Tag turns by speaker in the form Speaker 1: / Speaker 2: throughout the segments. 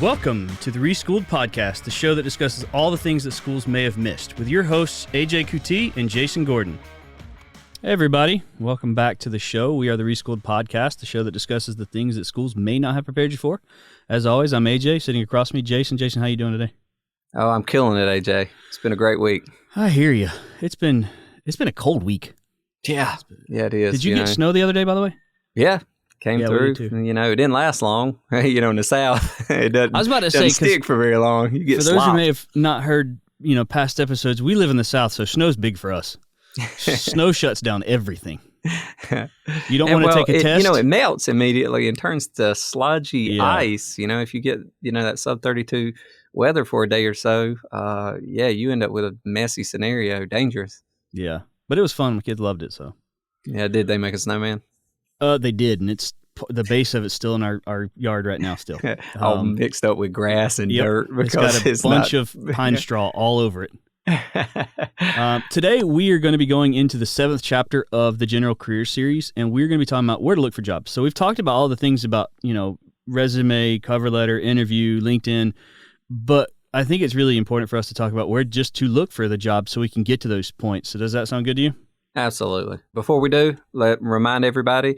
Speaker 1: Welcome to the Reschool'd podcast, the show that discusses all the things that schools may have missed, with your hosts AJ Kuti and Jason Gordon. Hey everybody, welcome back to the show. We are the Reschool'd podcast, the show that discusses the things that schools may not have prepared you for. As always, I'm AJ, sitting across from me, Jason. Jason, how you doing today?
Speaker 2: Oh, I'm killing it, AJ. It's been a great week.
Speaker 1: I hear you. It's been a cold week.
Speaker 2: Yeah, it is.
Speaker 1: Did you get snow the other day, by the way?
Speaker 2: Yeah, came through. You know, it didn't last long. In the South, it doesn't.
Speaker 1: I was about to say,
Speaker 2: stick for very long. You get
Speaker 1: for those who may have not heard, past episodes, we live in the South, so snow's big for us. Snow shuts down everything. You don't want to take a test.
Speaker 2: It melts immediately and turns to sludgy ice. If you get that sub 32 weather for a day or so, you end up with a messy scenario. Dangerous.
Speaker 1: Yeah, but it was fun. My kids loved it. So
Speaker 2: yeah, did they make a snowman?
Speaker 1: They did, and it's the base of it's still in our yard right now. Still
Speaker 2: all mixed up with grass and dirt because
Speaker 1: it's got a bunch of pine straw all over it. Today we are going to be going into the 7th chapter of the General Career Series, and we're going to be talking about where to look for jobs. So we've talked about all the things about resume, cover letter, interview, LinkedIn, but I think it's really important for us to talk about where just to look for the job so we can get to those points. So does that sound good to you?
Speaker 2: Absolutely. Before we do, remind everybody,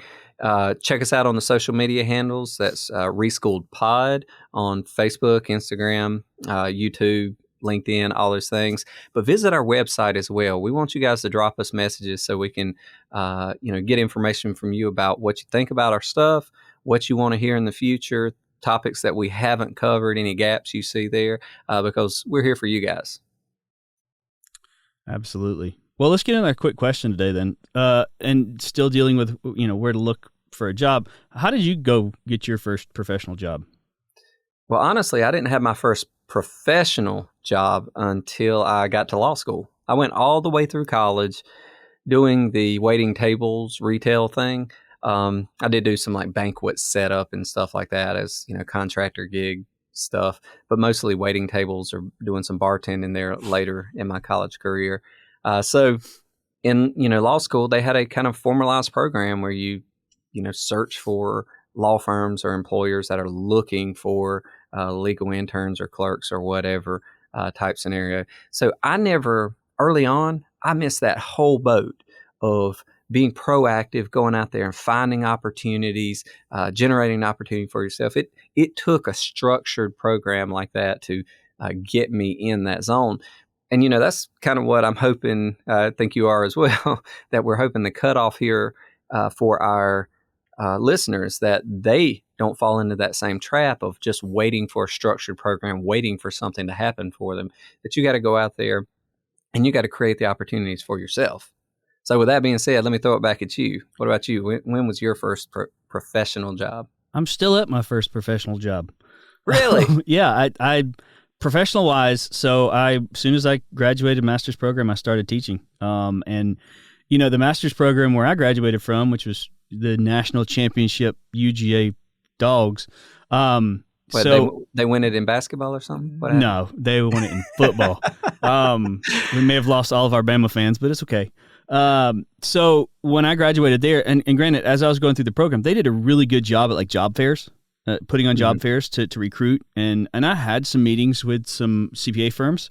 Speaker 2: check us out on the social media handles. That's Reschool'd Pod on Facebook, Instagram, YouTube, LinkedIn, all those things. But visit our website as well. We want you guys to drop us messages so we can, get information from you about what you think about our stuff, what you want to hear in the future, topics that we haven't covered, any gaps you see there, because we're here for you guys.
Speaker 1: Absolutely. Well, let's get into our quick question today then. And still dealing with, where to look for a job. How did you go get your first professional job?
Speaker 2: Well, honestly, I didn't have my first professional job until I got to law school. I went all the way through college doing the waiting tables retail thing. I did do some like banquet setup and stuff like that as, contractor gig stuff, but mostly waiting tables or doing some bartending there later in my college career. So in, law school, they had a kind of formalized program where you search for law firms or employers that are looking for legal interns or clerks or whatever type scenario. So early on, I missed that whole boat of being proactive, going out there and finding opportunities, generating an opportunity for yourself. It took a structured program like that to get me in that zone. And, that's kind of what I'm hoping, I think you are as well, that we're hoping the cutoff here for our listeners, that they don't fall into that same trap of just waiting for a structured program, waiting for something to happen for them, that you got to go out there and you got to create the opportunities for yourself. So with that being said, let me throw it back at you. What about you? When was your first professional job?
Speaker 1: I'm still at my first professional job.
Speaker 2: Really?
Speaker 1: Yeah, I professional wise. So as soon as I graduated master's program, I started teaching. And the master's program where I graduated from, which was the national championship UGA dogs.
Speaker 2: They win it in basketball or something?
Speaker 1: No, they won it in football. We may have lost all of our Bama fans, but it's okay. So when I graduated there, and granted, as I was going through the program, they did a really good job at like job fairs, putting on job fairs to recruit. And I had some meetings with some CPA firms,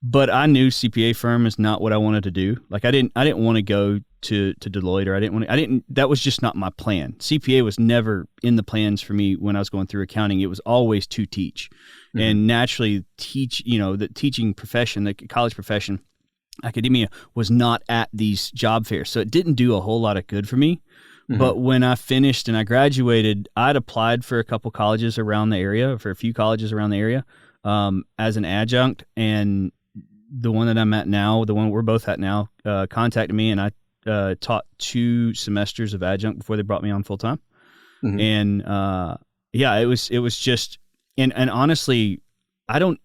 Speaker 1: but I knew CPA firm is not what I wanted to do. Like I didn't want to go to Deloitte, or that was just not my plan. CPA was never in the plans for me when I was going through accounting. It was always to teach. And naturally the teaching profession, the college profession, academia was not at these job fairs. So it didn't do a whole lot of good for me. But when I finished and I graduated, I'd applied for a couple colleges around the area, for a few colleges around the area, as an adjunct. And the one that I'm at now, the one we're both at now, contacted me, and I taught 2 semesters of adjunct before they brought me on full time. And it was just, and honestly, I don't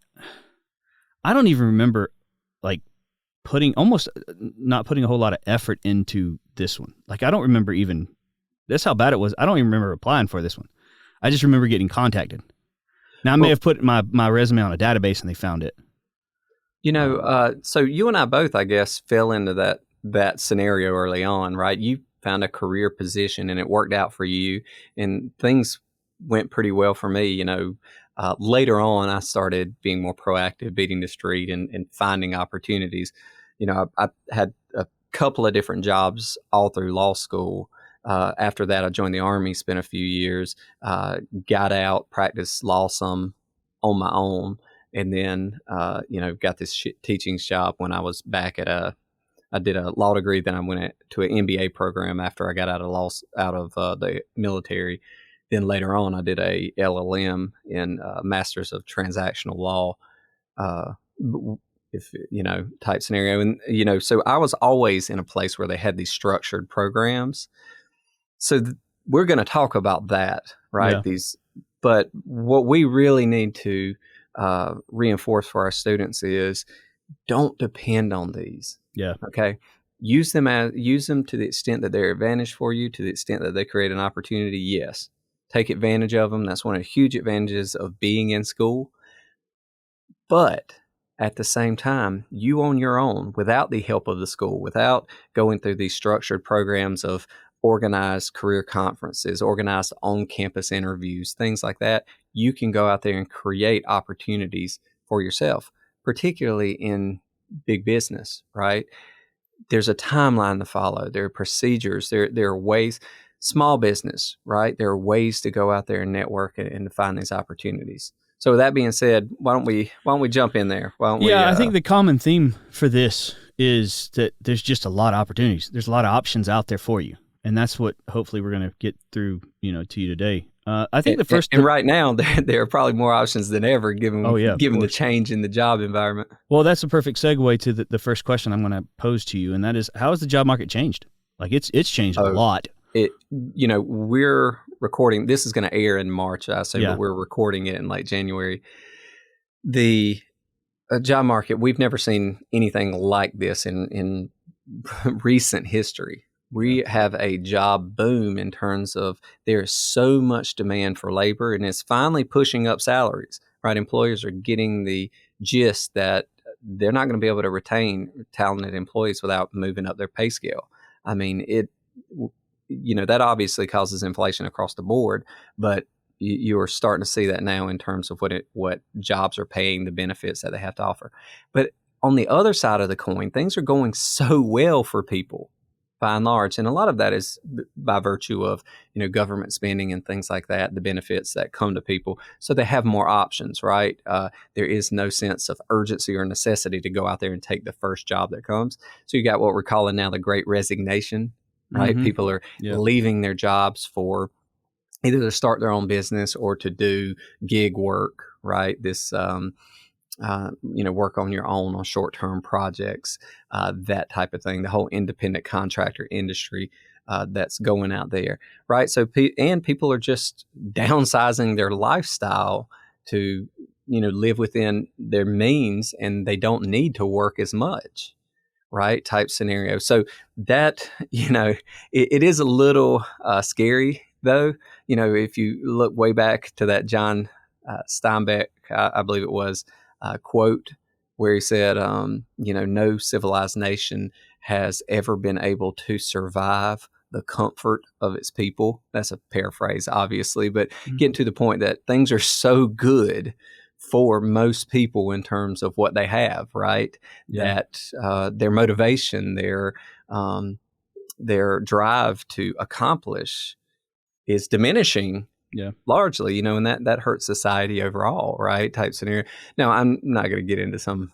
Speaker 1: even remember like not putting a whole lot of effort into this one. Like I don't remember even, that's how bad it was. I don't even remember applying for this one. I just remember getting contacted. Now I may have put my resume on a database and they found it.
Speaker 2: So you and I both, I guess, fell into that scenario early on, right? You found a career position and it worked out for you, and things went pretty well for me. Later on, I started being more proactive, beating the street and finding opportunities. I had a couple of different jobs all through law school. After that, I joined the Army, spent a few years, got out, practiced law some on my own, and then, got this teaching job when I was back I did a law degree, then I went to an MBA program after I got out of the military. Then later on, I did a LLM in Masters of Transactional Law, uh, if type scenario, and so I was always in a place where they had these structured programs. So we're going to talk about that, right?
Speaker 1: Yeah.
Speaker 2: But what we really need to reinforce for our students is don't depend on these.
Speaker 1: Yeah.
Speaker 2: Okay. Use them to the extent that they're advantage for you, to the extent that they create an opportunity. Yes. Take advantage of them. That's one of the huge advantages of being in school. But at the same time, you on your own, without the help of the school, without going through these structured programs of organized career conferences, organized on-campus interviews, things like that, you can go out there and create opportunities for yourself, particularly in big business, right? There's a timeline to follow. There are procedures. There are ways. Small business, right? There are ways to go out there and network and to find these opportunities. So with that being said, why don't we jump in there? Why don't we?
Speaker 1: I think the common theme for this is that there's just a lot of opportunities. There's a lot of options out there for you, and that's what hopefully we're going to get through, to you today. I think the first
Speaker 2: and right now there are probably more options than ever, given the change in the job environment.
Speaker 1: Well, that's a perfect segue to the first question I'm going to pose to you, and that is, how has the job market changed? Like it's changed a lot.
Speaker 2: We're recording. This is going to air in March, I say, but we're recording it in late January. The job market, we've never seen anything like this in recent history. We have a job boom in terms of there's so much demand for labor, and it's finally pushing up salaries, right? Employers are getting the gist that they're not going to be able to retain talented employees without moving up their pay scale. I mean, that obviously causes inflation across the board, but you are starting to see that now in terms of what jobs are paying, the benefits that they have to offer. But on the other side of the coin, things are going so well for people by and large. And a lot of that is by virtue of, government spending and things like that, the benefits that come to people. So they have more options, right? There is no sense of urgency or necessity to go out there and take the first job that comes. So you got what we're calling now the Great Resignation, right?
Speaker 1: Mm-hmm.
Speaker 2: People are leaving their jobs for either to start their own business or to do gig work, right? This, work on your own on short-term projects, that type of thing, the whole independent contractor industry that's going out there, right? So, people are just downsizing their lifestyle to, live within their means, and they don't need to work as much, right? Type scenario. So that, it is a little scary, though. If you look way back to that John Steinbeck, I believe it was, quote where he said, no civilized nation has ever been able to survive the comfort of its people. That's a paraphrase, obviously, but getting to the point that things are so good for most people in terms of what they have, right?
Speaker 1: Yeah.
Speaker 2: That their motivation, their drive to accomplish is diminishing.
Speaker 1: Yeah.
Speaker 2: Largely, and that hurts society overall, right? Type scenario. Now, I'm not going to get into some,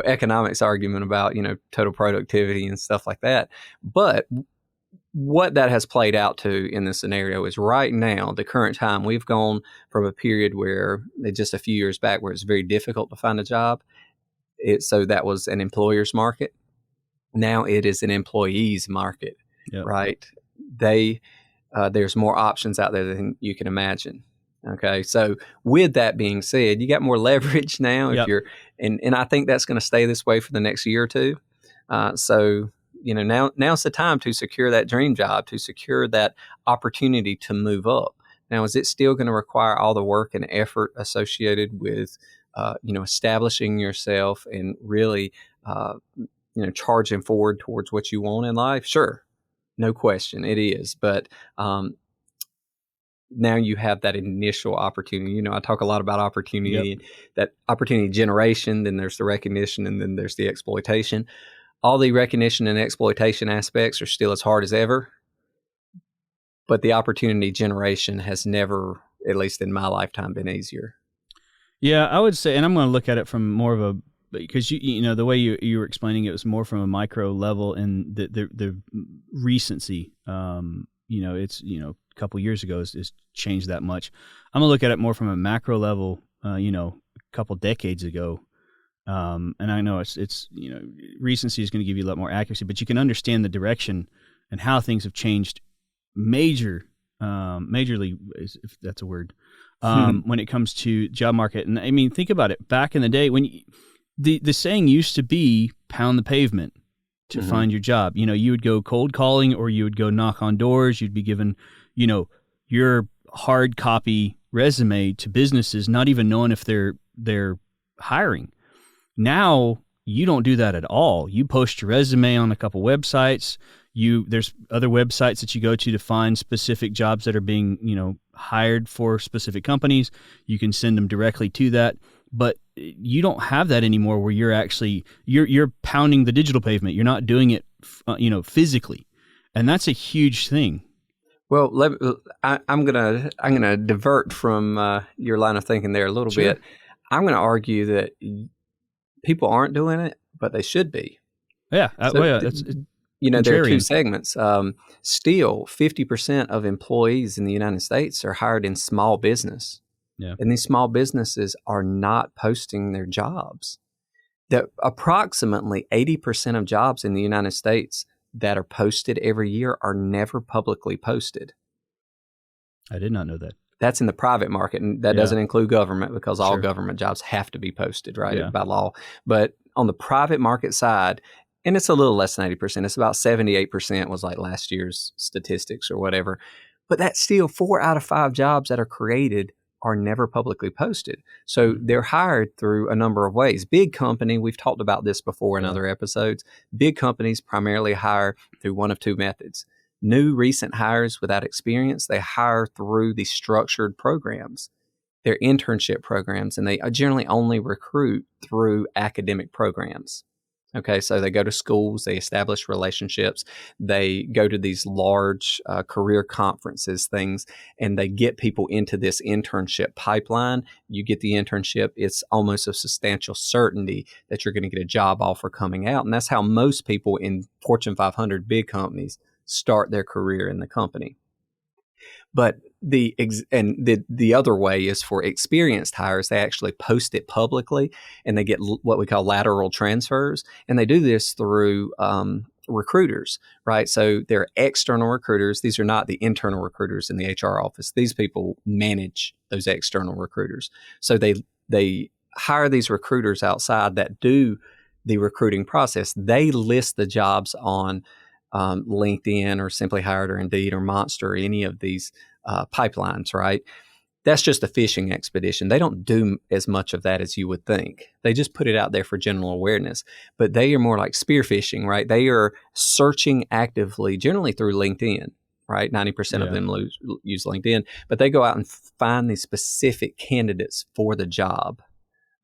Speaker 2: economics argument about, total productivity and stuff like that. But what that has played out to in this scenario is right now, the current time, we've gone from a period where just a few years back where it's very difficult to find a job. So that was an employer's market. Now it is an employee's market, right? There's more options out there than you can imagine. Okay. So with that being said, you got more leverage now if you're, and I think that's going to stay this way for the next year or two. So, now's the time to secure that dream job, to secure that opportunity to move up. Now, is it still going to require all the work and effort associated with, establishing yourself and really, charging forward towards what you want in life? Sure. No question, it is. But now you have that initial opportunity. You know, I talk a lot about opportunity,
Speaker 1: Yep.
Speaker 2: that opportunity generation, then there's the recognition, and then there's the exploitation. All the recognition and exploitation aspects are still as hard as ever, but the opportunity generation has never, at least in my lifetime, been easier.
Speaker 1: Yeah, I would say, and I'm going to look at it from more of a, because you know the way you were explaining it was more from a micro level, and the recency. You know, it's a couple years ago is changed that much. I'm gonna look at it more from a macro level. You know, a couple decades ago. And I know it's recency is going to give you a lot more accuracy, but you can understand the direction and how things have changed majorly, if that's a word, when it comes to job market. And I mean, think about it. Back in the day, when the saying used to be pound the pavement to find your job. You know, you would go cold calling, or you would go knock on doors. You'd be given, your hard copy resume to businesses, not even knowing if they're hiring. Now you don't do that at all. You post your resume on a couple websites. There's other websites that you go to find specific jobs that are being, hired for specific companies. You can send them directly to that. But you don't have that anymore, where you're actually you're pounding the digital pavement. You're not doing it, physically, and that's a huge thing.
Speaker 2: Well, I'm gonna divert from your line of thinking there a little bit. I'm going to argue that people aren't doing it, but they should be.
Speaker 1: Yeah,
Speaker 2: that's there are two segments. Still, 50% of employees in the United States are hired in small business.
Speaker 1: Yeah.
Speaker 2: And these small businesses are not posting their jobs. That approximately 80% of jobs in the United States that are posted every year are never publicly posted.
Speaker 1: I did not know that.
Speaker 2: That's in the private market, and that doesn't include government, because all government jobs have to be posted, right, by law. But on the private market side, and it's a little less than 80%, it's about 78% was like last year's statistics or whatever. But that's still 4 out of 5 jobs that are created are never publicly posted. So they're hired through a number of ways. Big company, we've talked about this before in other episodes. Big companies primarily hire through one of two methods. New recent hires without experience, they hire through the structured programs. They're internship programs, and they generally only recruit through academic programs. Okay, so they go to schools, they establish relationships, they go to these large career conferences, things, and they get people into this internship pipeline. You get the internship, it's almost a substantial certainty that you're going to get a job offer coming out. And that's how most people in Fortune 500 big companies start their career in the company. But the other way is for experienced hires. They actually post it publicly, and they get what we call lateral transfers. And they do this through recruiters, right? So they're external recruiters. These are not the internal recruiters in the HR office. These people manage those external recruiters. So they hire these recruiters outside that do the recruiting process. They list the jobs on LinkedIn or Simply Hired or Indeed or Monster or any of these pipelines, right? That's just a fishing expedition. They don't do as much of that as you would think. They just put it out there for general awareness. But they are more like spearfishing, right? They are searching actively, generally through LinkedIn, right? 90% of them use LinkedIn. But they go out and find these specific candidates for the job,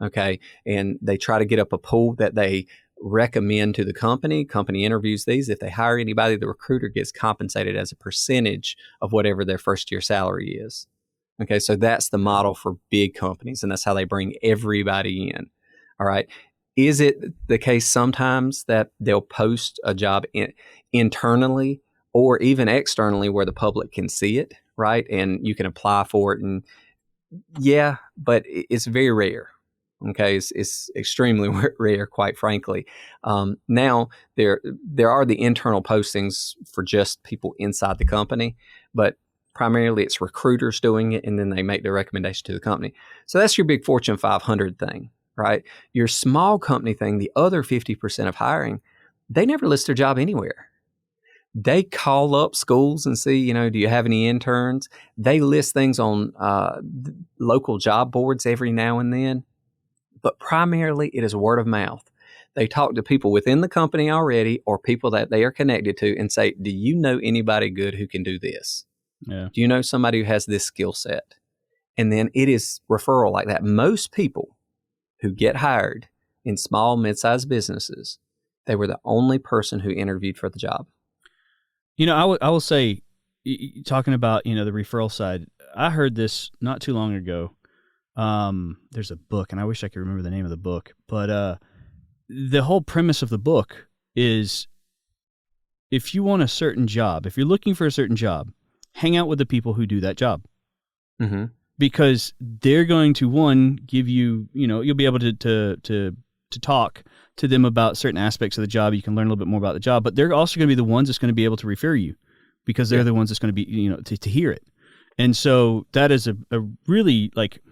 Speaker 2: okay? And they try to get up a pool that they recommend to the company. Company interviews these. If they hire anybody, the recruiter gets compensated as a percentage of whatever their first year salary is. Okay, so that's the model for big companies, and that's how they bring everybody in. All right. Is it the case sometimes that they'll post a job internally or even externally where the public can see it, right? And you can apply for it. And yeah, but it's very rare. Okay, it's extremely rare, quite frankly. Now, there are the internal postings for just people inside the company, but primarily it's recruiters doing it, and then they make the recommendation to the company. So that's your big Fortune 500 thing, right? Your small company thing, the other 50% of hiring, they never list their job anywhere. They call up schools and see, do you have any interns? They list things on local job boards every now and then. But primarily it is word of mouth. They talk to people within the company already or people that they are connected to and say, do you know anybody good who can do this?
Speaker 1: Yeah.
Speaker 2: Do you know somebody who has this skill set? And then it is referral like that. Most people who get hired in small, mid-sized businesses, they were the only person who interviewed for the job.
Speaker 1: I will say, talking about, the referral side, I heard this not too long ago. There's a book, and I wish I could remember the name of the book, but the whole premise of the book is, if you want a certain job, if you're looking for a certain job, hang out with the people who do that job.
Speaker 2: Mm-hmm.
Speaker 1: Because they're going to, one, give you, you'll be able to talk to them about certain aspects of the job. You can learn a little bit more about the job, but they're also going to be the ones that's going to be able to refer you, because they're the ones that's going to be, to hear it. And so that is a really, like,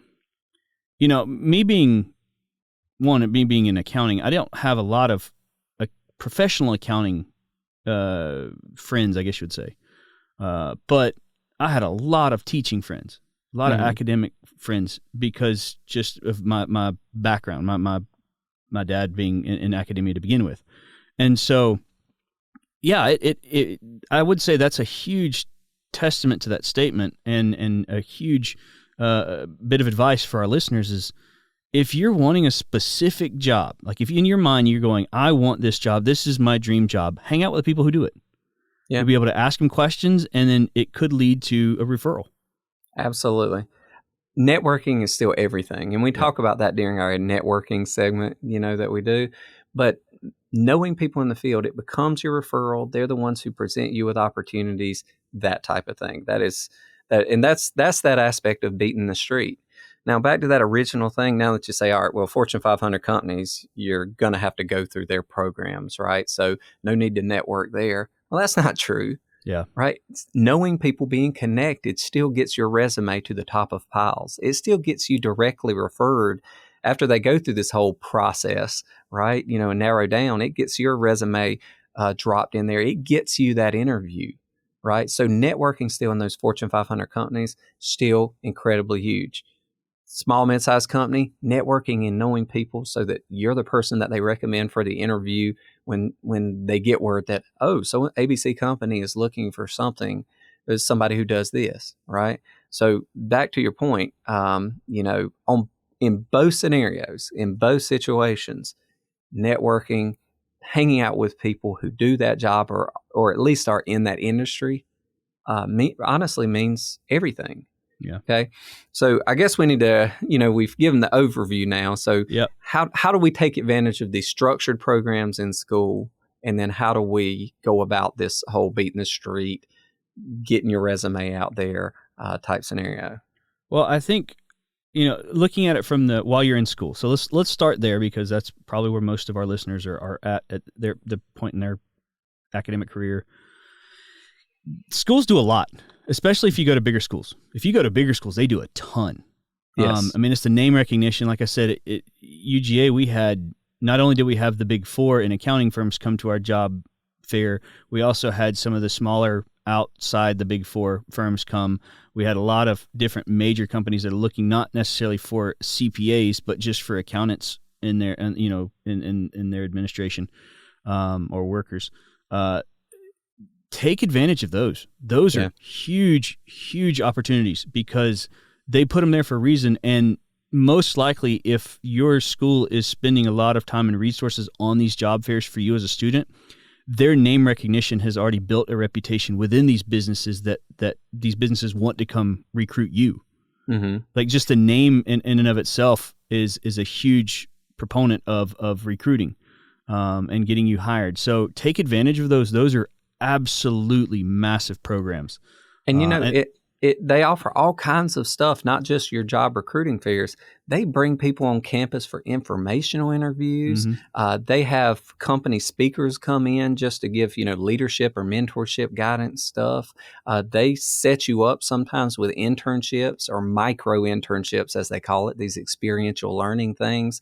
Speaker 1: me being in accounting, I don't have a lot of professional accounting friends, I guess you would say. But I had a lot of teaching friends, a lot of academic friends, because just of my background, my dad being in academia to begin with. And so, yeah, I would say that's a huge testament to that statement, and a huge bit of advice for our listeners is, if you're wanting a specific job, like if in your mind you're going, I want this job, this is my dream job, hang out with the people who do it.
Speaker 2: Yeah.
Speaker 1: You'll be able to ask them questions, and then it could lead to a referral.
Speaker 2: Absolutely. Networking is still everything. And we talk about that during our networking segment, that we do. But knowing people in the field, it becomes your referral. They're the ones who present you with opportunities, that type of thing. That's that aspect of beating the street. Now, back to that original thing, now that you say, all right, well, Fortune 500 companies, you're going to have to go through their programs, right? So no need to network there. Well, that's not true.
Speaker 1: Yeah.
Speaker 2: Right? Knowing people, being connected, still gets your resume to the top of piles. It still gets you directly referred after they go through this whole process, right? And narrow down, it gets your resume dropped in there. It gets you that interview, right? So networking still in those Fortune 500 companies, still incredibly huge. Small, mid-sized company, networking and knowing people so that you're the person that they recommend for the interview when they get word that, so ABC company is looking for there's somebody who does this, right? So back to your point, in both scenarios, in both situations, networking, hanging out with people who do that job or at least are in that industry, honestly means everything.
Speaker 1: Yeah.
Speaker 2: Okay. So I guess we need to, we've given the overview now. So how do we take advantage of these structured programs in school? And then how do we go about this whole beating the street, getting your resume out there type scenario?
Speaker 1: Well, I think, looking at it from while you're in school. So let's start there, because that's probably where most of our listeners are at the point in their academic career. Schools do a lot, especially if you go to bigger schools. If you go to bigger schools, they do a ton.
Speaker 2: Yes.
Speaker 1: It's the name recognition. Like I said, at UGA, we had, not only did we have the big four in accounting firms come to our job fair, we also had some of the smaller outside the big four firms come. We had a lot of different major companies that are looking not necessarily for CPAs, but just for accountants in their, in their administration or workers. Take advantage of those. Those are huge, huge opportunities, because they put them there for a reason. And most likely, if your school is spending a lot of time and resources on these job fairs for you as a student, their name recognition has already built a reputation within these businesses that these businesses want to come recruit you. Mm-hmm. Like, just the name in and of itself is a huge proponent of recruiting and getting you hired. So take advantage of those. Those are absolutely massive programs.
Speaker 2: And they offer all kinds of stuff, not just your job recruiting fairs. They bring people on campus for informational interviews. Mm-hmm. They have company speakers come in just to give, leadership or mentorship guidance stuff. They set you up sometimes with internships or micro internships, as they call it, these experiential learning things.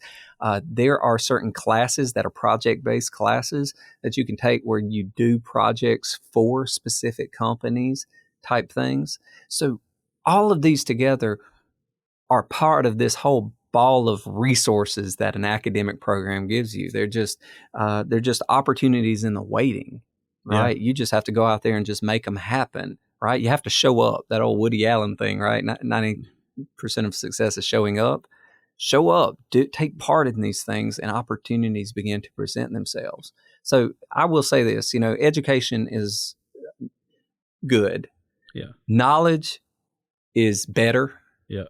Speaker 2: There are certain classes that are project-based classes that you can take where you do projects for specific companies type things. So all of these together are part of this whole ball of resources that an academic program gives you. They're just opportunities in the waiting, right? Yeah. You just have to go out there and just make them happen right? You have to show up. That old Woody Allen thing, right? 90% of success is showing up. Show up, take part in these things, and opportunities begin to present themselves. So I will say this, education is good.
Speaker 1: Yeah.
Speaker 2: Knowledge is better.
Speaker 1: Yeah.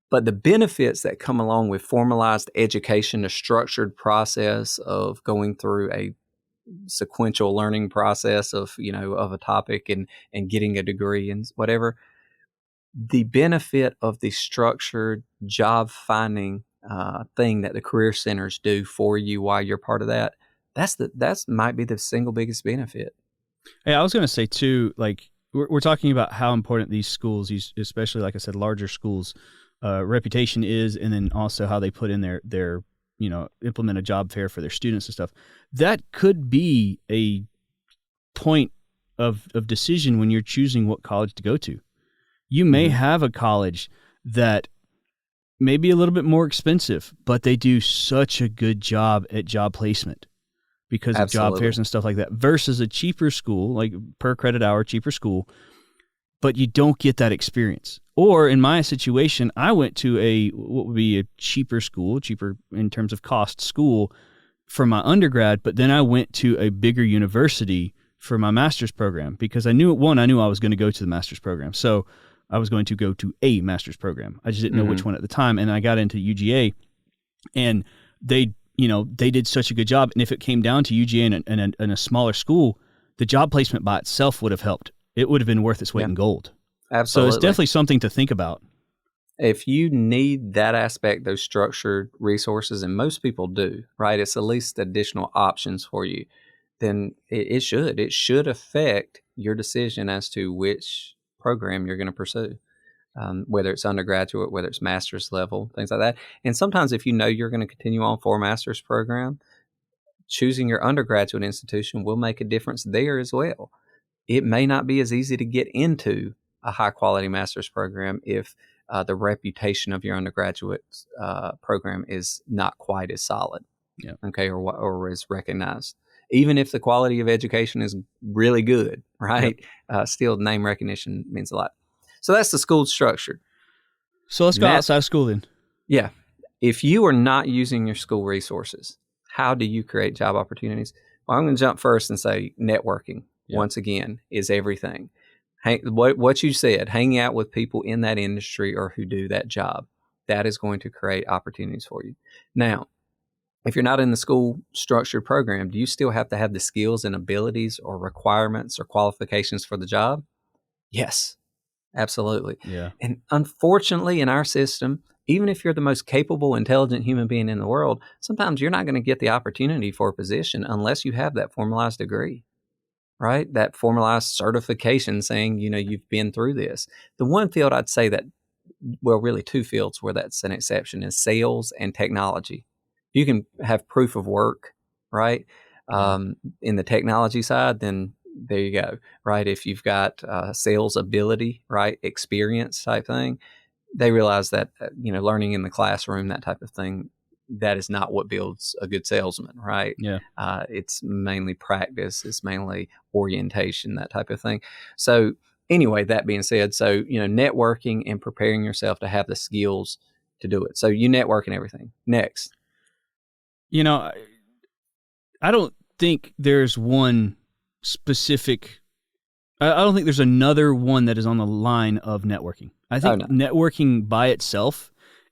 Speaker 2: But the benefits that come along with formalized education, a structured process of going through a sequential learning process of a topic and getting a degree and whatever, the benefit of the structured job finding thing that the career centers do for you while you're part of that's might be the single biggest benefit.
Speaker 1: Hey, I was going to say too, like we're talking about how important these schools, especially like I said, larger schools, reputation is, and then also how they put in their implement a job fair for their students and stuff. That could be a point of decision when you're choosing what college to go to. You may have a college that may be a little bit more expensive, but they do such a good job at job placement because of job fairs and stuff like that, versus a cheaper school, like per credit hour, cheaper school, but you don't get that experience. Or in my situation, I went to what would be a cheaper school, cheaper in terms of cost school for my undergrad, but then I went to a bigger university for my master's program because I knew I was going to go to the master's program. So I was going to go to a master's program. I just didn't know which one at the time. And I got into UGA, and they did such a good job. And if it came down to UGA and a smaller school, the job placement by itself would have helped. It would have been worth its weight in gold.
Speaker 2: Absolutely.
Speaker 1: So it's definitely something to think about.
Speaker 2: If you need that aspect, those structured resources, and most people do, right? It's at least additional options for you. Then it should affect your decision as to which program you're going to pursue, whether it's undergraduate, whether it's master's level, things like that. And sometimes if you're going to continue on for a master's program, choosing your undergraduate institution will make a difference there as well. It may not be as easy to get into a high quality master's program if the reputation of your undergraduate program is not quite as solid, or is recognized. Even if the quality of education is really good, right? Still, name recognition means a lot. So that's the school structure.
Speaker 1: So let's go outside of school then.
Speaker 2: Yeah. If you are not using your school resources, how do you create job opportunities? Well, I'm going to jump first and say networking, once again, is everything. What you said, hanging out with people in that industry or who do that job, that is going to create opportunities for you. Now, if you're not in the school structured program, do you still have to have the skills and abilities or requirements or qualifications for the job? Yes, absolutely.
Speaker 1: Yeah.
Speaker 2: And unfortunately, in our system, even if you're the most capable, intelligent human being in the world, sometimes you're not going to get the opportunity for a position unless you have that formalized degree, right? That formalized certification saying, you've been through this. The one field I'd say really two fields where that's an exception is sales and technology. You can have proof of work, right? In the technology side, then there you go, right? If you've got sales ability, right, experience type thing, they realize that, learning in the classroom, that type of thing, that is not what builds a good salesman, right?
Speaker 1: Yeah.
Speaker 2: It's mainly practice. It's mainly orientation, that type of thing. So anyway, that being said, so, networking and preparing yourself to have the skills to do it. So you network and everything. Next.
Speaker 1: I don't think there's one specific, I don't think there's another one that is on the line of networking. I think networking by itself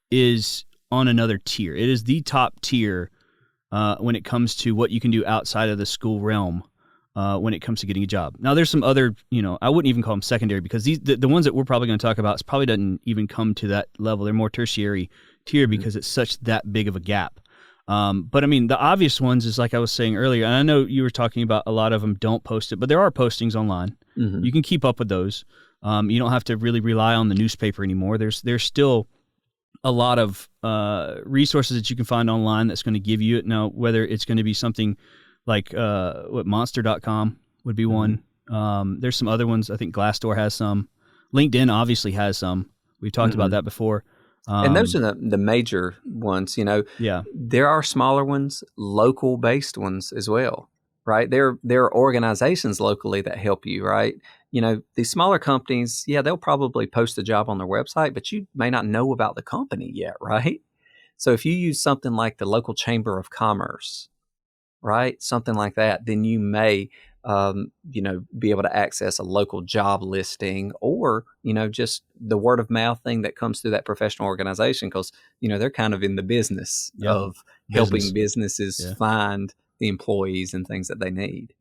Speaker 1: is on another tier. It is the top tier when it comes to what you can do outside of the school realm when it comes to getting a job. Now, there's some other, I wouldn't even call them secondary because the ones that we're probably going to talk about probably doesn't even come to that level. They're more tertiary tier because it's such that big of a gap. But I mean, the obvious ones is like I was saying earlier, and I know you were talking about a lot of them don't post it, but there are postings online. You can keep up with those. You don't have to really rely on the newspaper anymore. There's still a lot of resources that you can find online that's going to give you it. Now, whether it's going to be something like monster.com would be one. There's some other ones. I think Glassdoor has some. LinkedIn obviously has some. We've talked about that before.
Speaker 2: And those are the major ones,
Speaker 1: Yeah.
Speaker 2: There are smaller ones, local-based ones as well. right? There are organizations locally that help you, right? These smaller companies, yeah, they'll probably post a job on their website, but you may not know about the company yet, right? So if you use something like the local chamber of commerce, right, something like that, then you may, be able to access a local job listing, or just the word of mouth thing that comes through that professional organization, because they're kind of in the business
Speaker 1: Yeah.
Speaker 2: of helping
Speaker 1: Business.
Speaker 2: businesses
Speaker 1: Yeah.
Speaker 2: find the employees and things that they need,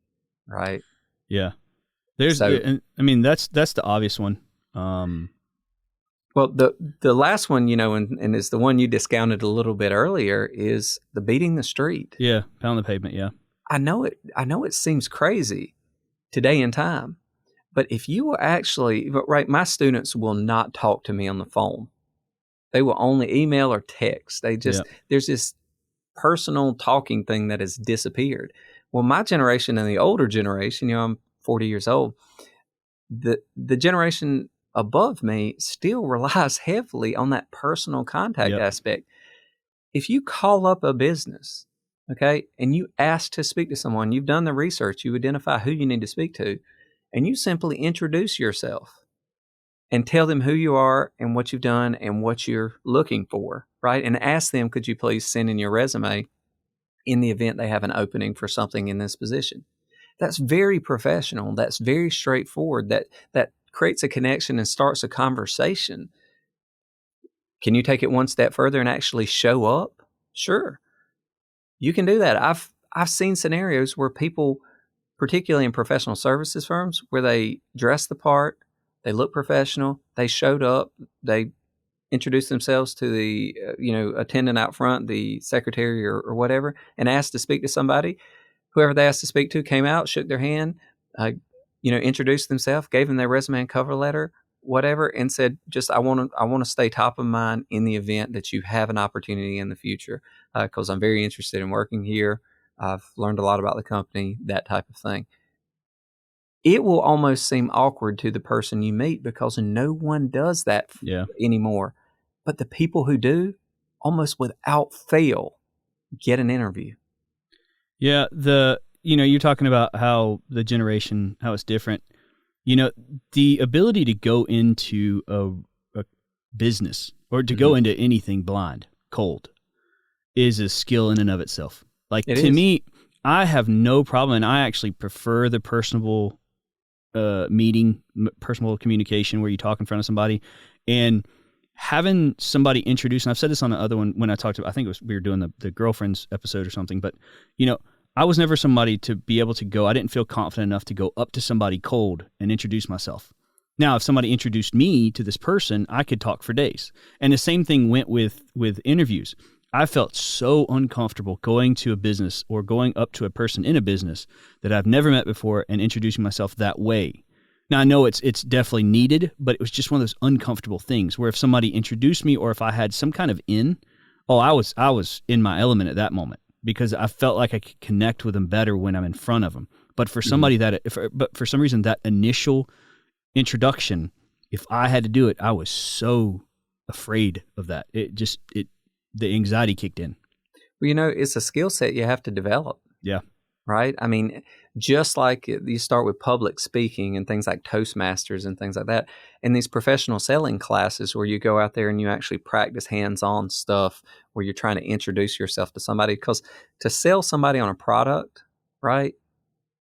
Speaker 2: right?
Speaker 1: Yeah.
Speaker 2: So,
Speaker 1: I mean, that's the obvious one.
Speaker 2: well, the last one, and is the one you discounted a little bit earlier, is the beating the street.
Speaker 1: Yeah. Pound the pavement. Yeah.
Speaker 2: I know it seems crazy today in time, but if you will actually, right, my students will not talk to me on the phone. They will only email or text.
Speaker 1: Yeah.
Speaker 2: There's this personal talking thing that has disappeared. Well, my generation and the older generation, I'm 40 years old, the generation above me still relies heavily on that personal contact
Speaker 1: Yep.
Speaker 2: aspect. If you call up a business, okay, and you ask to speak to someone, you've done the research, you identify who you need to speak to, and you simply introduce yourself and tell them who you are and what you've done and what you're looking for, right? And ask them, could you please send in your resume in the event they have an opening for something in this position? That's very professional. That's very straightforward. That creates a connection and starts a conversation. Can you take it one step further and actually show up? Sure. You can do that. I've seen scenarios where people, particularly in professional services firms, where they dress the part, they look professional, they showed up, they introduced themselves to the attendant out front, the secretary or whatever, and asked to speak to somebody. Whoever they asked to speak to came out, shook their hand, introduced themselves, gave them their resume and cover letter, whatever, and said, just I want to stay top of mind in the event that you have an opportunity in the future, because I'm very interested in working here. I've learned a lot about the company, that type of thing. It will almost seem awkward to the person you meet because no one does that
Speaker 1: Yeah.
Speaker 2: anymore. But the people who do, almost without fail, get an interview.
Speaker 1: Yeah. You're talking about how the generation, how it's different. The ability to go into a business or to go into anything blind, cold, is a skill in and of itself. Like, to me, I have no problem, and I actually prefer the personable meeting, personal communication where you talk in front of somebody, and having somebody introduce, and I've said this on the other one when I talked about, I think it was, we were doing the girlfriends episode or something, but I was never somebody to be able to go, I didn't feel confident enough to go up to somebody cold and introduce myself. Now, if somebody introduced me to this person, I could talk for days. And the same thing went with interviews. I felt so uncomfortable going to a business or going up to a person in a business that I've never met before and introducing myself that way. Now, I know it's definitely needed, but it was just one of those uncomfortable things where if somebody introduced me or if I had some kind of I was in my element at that moment because I felt like I could connect with them better when I'm in front of them. But for somebody but for some reason, that initial introduction, if I had to do it, I was so afraid of that. The anxiety kicked in.
Speaker 2: Well, it's a skill set you have to develop.
Speaker 1: Yeah.
Speaker 2: Right? I mean, just like you start with public speaking and things like Toastmasters and things like that, and these professional selling classes where you go out there and you actually practice hands-on stuff where you're trying to introduce yourself to somebody. Because to sell somebody on a product, right,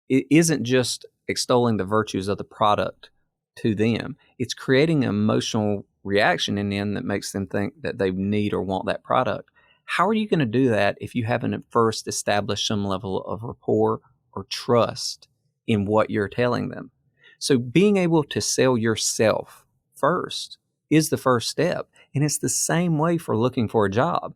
Speaker 2: it isn't just extolling the virtues of the product to them. It's creating an emotional reaction in them that makes them think that they need or want that product. How are you going to do that if you haven't at first established some level of rapport or trust in what you're telling them? So being able to sell yourself first is the first step. And it's the same way for looking for a job.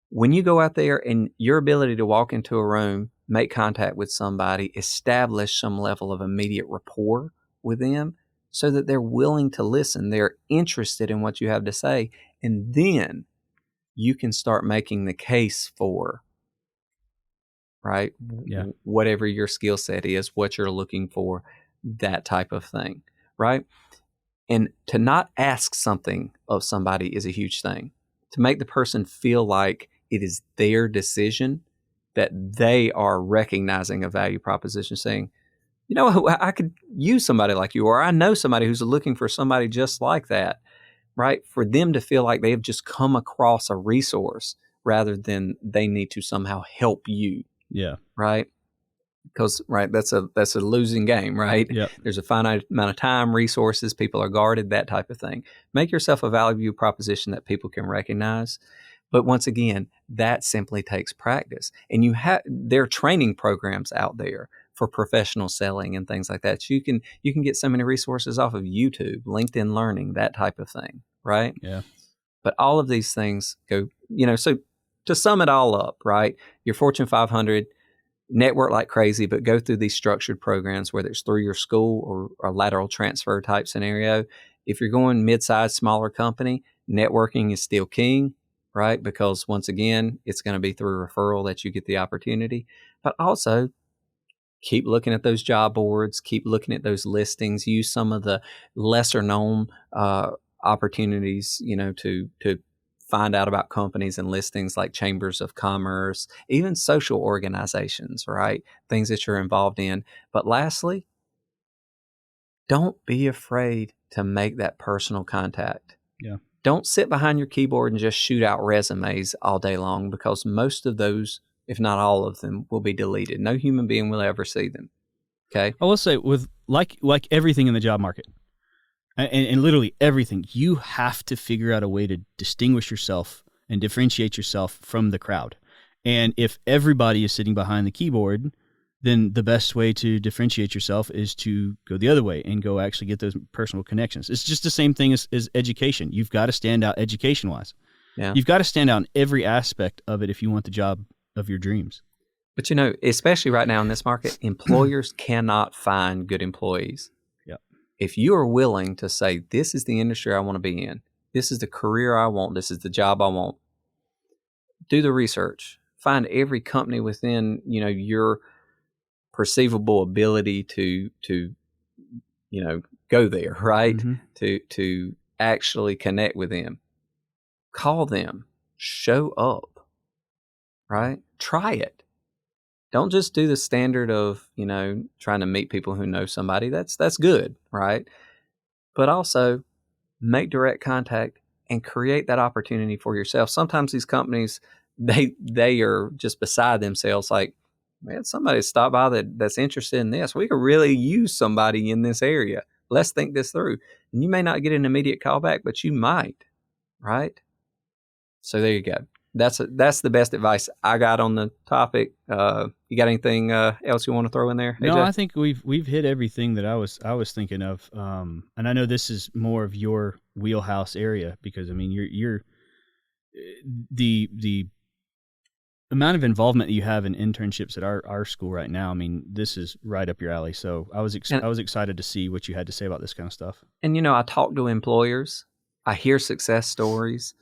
Speaker 2: When you go out there and your ability to walk into a room, make contact with somebody, establish some level of immediate rapport with them so that they're willing to listen, they're interested in what you have to say, and then you can start making the case for, right?
Speaker 1: Yeah.
Speaker 2: Whatever your skill set is, what you're looking for, that type of thing, right? And to not ask something of somebody is a huge thing. To make the person feel like it is their decision, that they are recognizing a value proposition, saying, you know, I could use somebody like you, or I know somebody who's looking for somebody just like that, right? For them to feel like they've just come across a resource rather than they need to somehow help you.
Speaker 1: Yeah.
Speaker 2: Right. Because that's a losing game, right?
Speaker 1: Yep.
Speaker 2: There's a finite amount of time, resources, people are guarded, that type of thing. Make yourself a value proposition that people can recognize. But once again, that simply takes practice. And there are training programs out there for professional selling and things like that. So you can get so many resources off of YouTube, LinkedIn Learning, that type of thing, right?
Speaker 1: Yeah.
Speaker 2: But all of these things go, so to sum it all up, right? Your Fortune 500, network like crazy, but go through these structured programs, whether it's through your school or a lateral transfer type scenario. If you're going mid-sized, smaller company, networking is still king, right? Because once again, it's going to be through referral that you get the opportunity. But also, keep looking at those job boards, keep looking at those listings, use some of the lesser known opportunities, to find out about companies and listings like chambers of commerce, even social organizations, right? Things that you're involved in. But lastly, don't be afraid to make that personal contact.
Speaker 1: Yeah.
Speaker 2: Don't sit behind your keyboard and just shoot out resumes all day long, because most of those, if not all of them, will be deleted. No human being will ever see them. Okay.
Speaker 1: I will say, with like everything in the job market, and literally everything, you have to figure out a way to distinguish yourself and differentiate yourself from the crowd. And if everybody is sitting behind the keyboard, then the best way to differentiate yourself is to go the other way and go actually get those personal connections. It's just the same thing as education. You've got to stand out education-wise.
Speaker 2: Yeah.
Speaker 1: You've got to stand out in every aspect of it if you want the job of your dreams.
Speaker 2: But especially right now in this market, employers cannot find good employees. If you are willing to say, this is the industry I want to be in, this is the career I want, this is the job I want, do the research. Find every company within, your perceivable ability to go there, right?
Speaker 1: Mm-hmm.
Speaker 2: To actually connect with them. Call them. Show up, right? Try it. Don't just do the standard of, trying to meet people who know somebody. That's good, right? But also make direct contact and create that opportunity for yourself. Sometimes these companies, they are just beside themselves, like, man, somebody stopped by that's interested in this. We could really use somebody in this area. Let's think this through. And you may not get an immediate call back, but you might, right? So there you go. That's the best advice I got on the topic. You got anything else you want to throw in there, AJ?
Speaker 1: No, I think we've hit everything that I was thinking of. And I know this is more of your wheelhouse area, because I mean you're the amount of involvement that you have in internships at our school right now. I mean, this is right up your alley. So I was excited to see what you had to say about this kind of stuff.
Speaker 2: And I talk to employers. I hear success stories.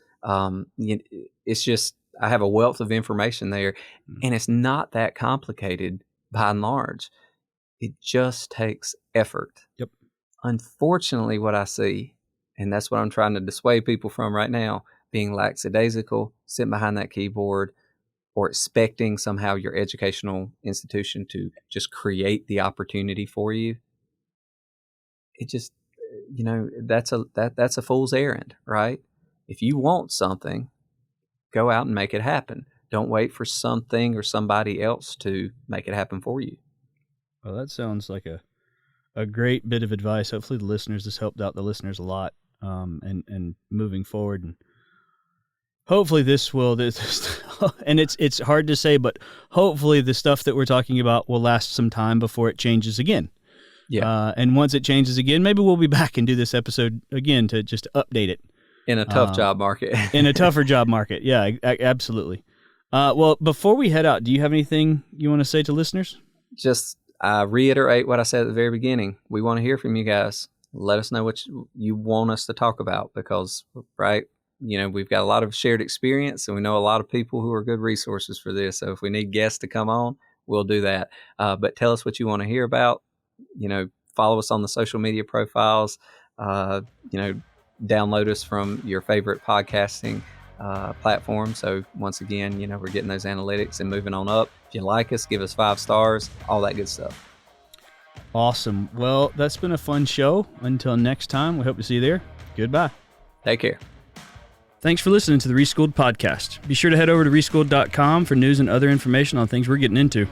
Speaker 2: It's just, I have a wealth of information there, and it's not that complicated by and large. It just takes effort.
Speaker 1: Yep.
Speaker 2: Unfortunately, what I see, and that's what I'm trying to dissuade people from right now, being lackadaisical, sitting behind that keyboard, or expecting somehow your educational institution to just create the opportunity for you. It just, that's a fool's errand, right? If you want something, go out and make it happen. Don't wait for something or somebody else to make it happen for you.
Speaker 1: Well, that sounds like a great bit of advice. Hopefully this helped out the listeners a lot, and moving forward. And hopefully this and it's hard to say, but hopefully the stuff that we're talking about will last some time before it changes again.
Speaker 2: Yeah.
Speaker 1: And once it changes again, maybe we'll be back and do this episode again to just update it.
Speaker 2: In a tough job market.
Speaker 1: In a tougher job market. Yeah, absolutely. Well, before we head out, do you have anything you want to say to listeners?
Speaker 2: Just reiterate what I said at the very beginning. We want to hear from you guys. Let us know what you want us to talk about, because, right, we've got a lot of shared experience, and we know a lot of people who are good resources for this. So if we need guests to come on, we'll do that. But tell us what you want to hear about. Follow us on the social media profiles. Download us from your favorite podcasting platform. So once again, we're getting those analytics and moving on up. If you like us, give us 5 stars, all that good stuff.
Speaker 1: Awesome. Well, that's been a fun show. Until next time, we hope to see you there. Goodbye.
Speaker 2: Take care.
Speaker 1: Thanks for listening to the Reschool'd podcast. Be sure to head over to reschool'd.com for news and other information on things we're getting into.